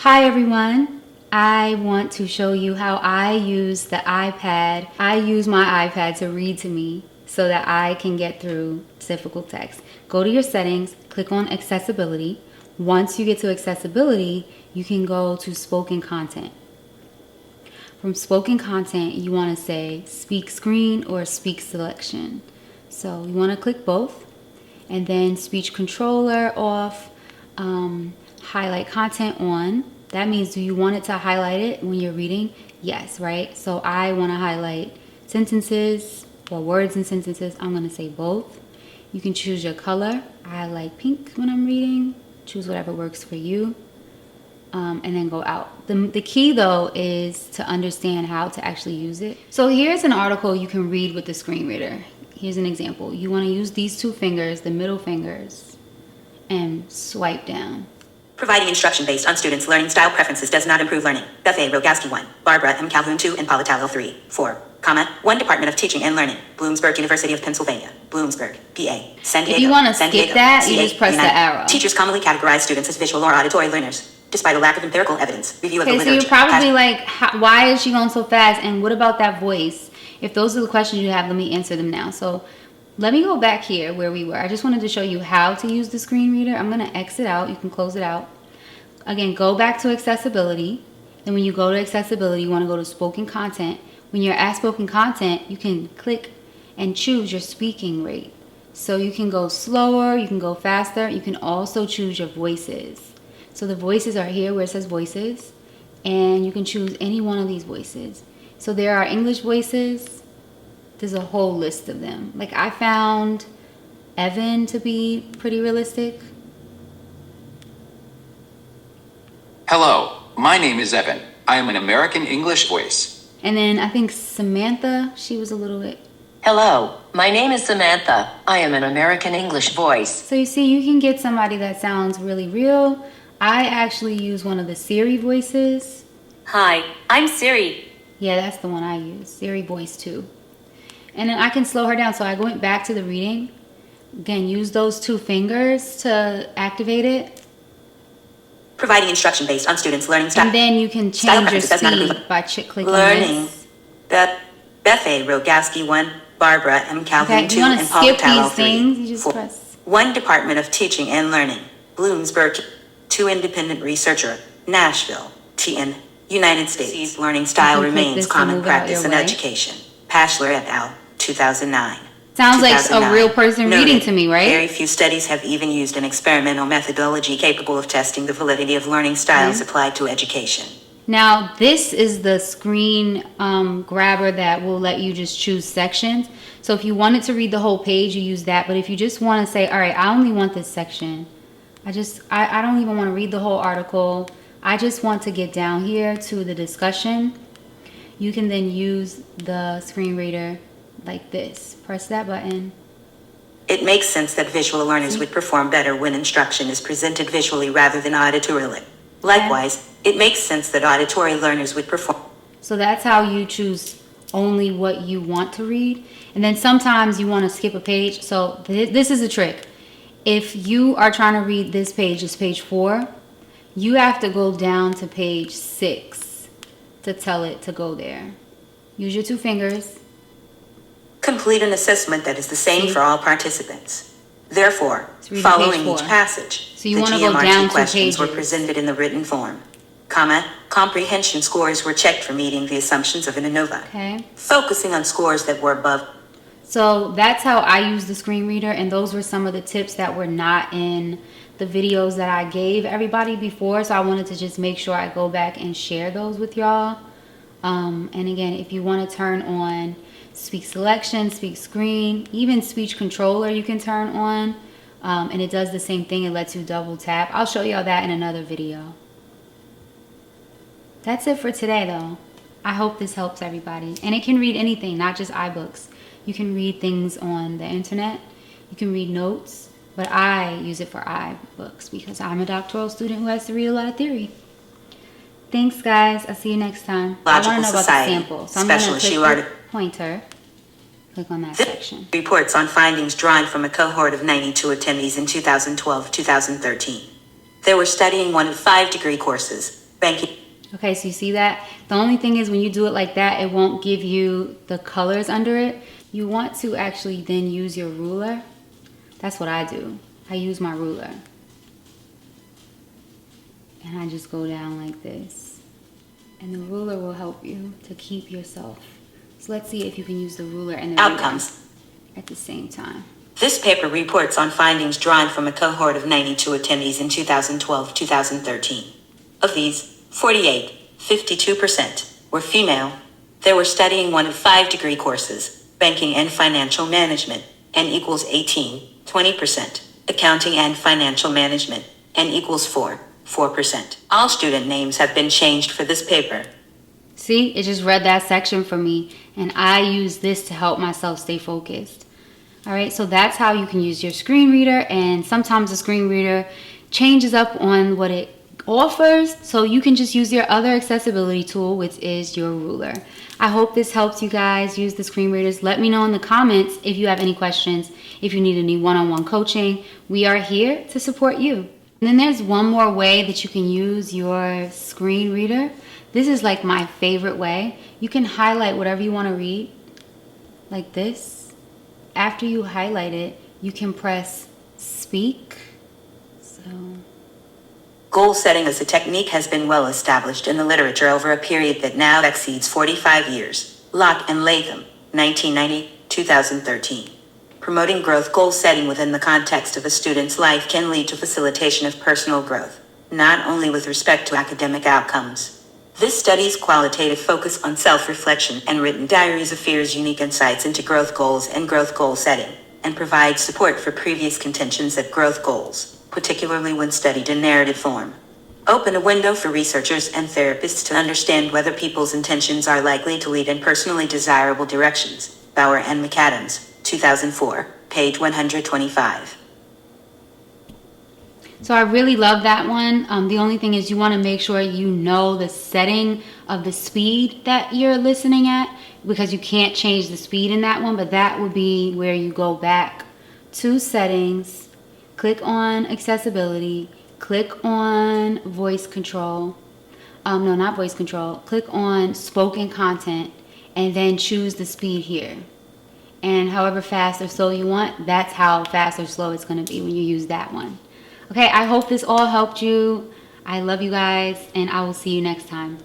Hi everyone, I want to show you how I use the iPad. I use my iPad to read to me so that I can get through difficult text. Go to your settings, click on accessibility. Once you get to accessibility, you can go to spoken content. From spoken content, you want to say speak screen or speak selection. So you want to click both, and then speech controller off, highlight content on. That means, do you want it to highlight it when you're reading? Yes, right? So I want to highlight sentences or words and sentences. I'm going to say both. You can choose your color. I like pink when I'm reading. Choose whatever works for you. And then go out. The key though is to understand how to actually use it. So here's an article you can read with the screen reader. Here's an example. You want to use these two fingers, the middle fingers, and swipe down. Providing instruction based on students' learning style preferences does not improve learning. Beth A. Rogalski 1, Barbara M. Calhoun 2, and Politalo 3, 4, one Department of Teaching and Learning, Bloomsburg University of Pennsylvania, Bloomsburg, PA, San Diego. If you want to San skip Diego, that, you CA, just press United. the arrow. Teachers commonly categorize students as visual or auditory learners, despite a lack of empirical evidence. Review of the Okay, so literature. you're probably like, why is she going so fast? And what about that voice? If those are the questions you have, let me answer them now. So let me go back here where we were. I just wanted to show you how to use the screen reader. I'm going to exit out. You can close it out. Again, go back to accessibility. Then when you go to accessibility, you want to go to spoken content. When you're at spoken content, you can click and choose your speaking rate. So you can go slower, you can go faster. You can also choose your voices. So the voices are here where it says voices, and you can choose any one of these voices. So there are English voices. There's a whole list of them. Like I found Evan to be pretty realistic. Hello, my name is Evan. I am an American English voice. And then I think Samantha, she was a little bit. Hello, my name is Samantha. I am an American English voice. So you see, you can get somebody that sounds really real. I actually use one of the Siri voices. Hi, I'm Siri. Yeah, that's the one I use, Siri voice 2. And then I can slow her down. So I went back to the reading. Again, use those two fingers to activate it. Providing instruction based on students' learning style. And then you can change your speed by clicking learning. this. Beth A. Rogalski 1, Barbara M. Calhoun Okay, 2, you want to and skip Politalo these 3, things, you just 4. press. 1 Department of Teaching and Learning, Bloomsburg, 2 Independent Researcher, Nashville, TN, United States. Learning style You can click remains this to common move it out practice your in way. education. Pashler et al., 2009. Sounds like a 2009. real person Noted, reading to me, right? Very few studies have even used an experimental methodology capable of testing the validity of learning styles applied to education. Now, this is the screen grabber that will let you just choose sections. So if you wanted to read the whole page, you use that. But if you just want to say, all right, I only want this section. I don't even want to read the whole article. I just want to get down here to the discussion. You can then use the screen reader like this. Press that button. It makes sense that visual learners would perform better when instruction is presented visually rather than auditorily. Likewise, it makes sense that auditory learners would perform. So that's how you choose only what you want to read. And then sometimes you want to skip a page. So this is a trick. If you are trying to read this page, it's page 4, you have to go down to page 6 to tell it to go there. Use your two fingers. Complete an assessment that is the same for all participants. Therefore, read following page 4. each passage, So you the wanna go GMRT down 2 questions were pages. presented in the written form. Comprehension scores were checked for meeting the assumptions of an ANOVA. Okay. Focusing on scores that were above. So that's how I use the screen reader. And those were some of the tips that were not in the videos that I gave everybody before. So I wanted to just make sure I go back and share those with y'all. And again, if you want to turn on speak selection, speak screen, even speech controller you can turn on. And it does the same thing. It lets you double tap. I'll show y'all that in another video. That's it for today though. I hope this helps everybody. And it can read anything, not just iBooks. You can read things on the internet. You can read notes. But I use it for iBooks because I'm a doctoral student who has to read a lot of theory. Thanks guys. I'll see you next time. I want to know about the sample. So I'm going to click the pointer. Click on that section. Reports on findings drawn from a cohort of 92 attendees in 2012-2013. They were studying one of 5 degree courses, Banking. Okay, so you see that? The only thing is when you do it like that, it won't give you the colors under it. You want to actually then use your ruler. That's what I do. I use my ruler. And I just go down like this. And the ruler will help you to keep yourself. So let's see if you can use the ruler and the Outcomes. at the same time. This paper reports on findings drawn from a cohort of 92 attendees in 2012-2013. Of these, 52%, were female. They were studying one of 5 degree courses, banking and financial management, N equals 20%, accounting and financial management, N equals 4%. All student names have been changed for this paper. See, it just read that section for me, and I use this to help myself stay focused. All right, so that's how you can use your screen reader, and sometimes the screen reader changes up on what it offers, so you can just use your other accessibility tool, which is your ruler. I hope this helps you guys use the screen readers. Let me know in the comments if you have any questions, if you need any one-on-one coaching. We are here to support you. And then there's one more way that you can use your screen reader. This is like my favorite way. You can highlight whatever you want to read, like this. After you highlight it, you can press speak. So Goal setting as a technique has been well established in the literature over a period that now exceeds 45 years. Locke and Latham, 1990-2013. Promoting growth goal setting within the context of a student's life can lead to facilitation of personal growth, not only with respect to academic outcomes. This study's qualitative focus on self-reflection and written diaries offers unique insights into growth goals and growth goal setting, and provides support for previous contentions that growth goals, particularly when studied in narrative form, open a window for researchers and therapists to understand whether people's intentions are likely to lead in personally desirable directions. Bauer and McAdams, 2004, page 125. So I really love that one. The only thing is you want to make sure you know the setting of the speed that you're listening at, because you can't change the speed in that one, but that would be where you go back to settings, click on accessibility, click on voice control. No, not voice control. Click on spoken content and then choose the speed here. And however fast or slow you want, that's how fast or slow it's going to be when you use that one. Okay, I hope this all helped you. I love you guys, and I will see you next time.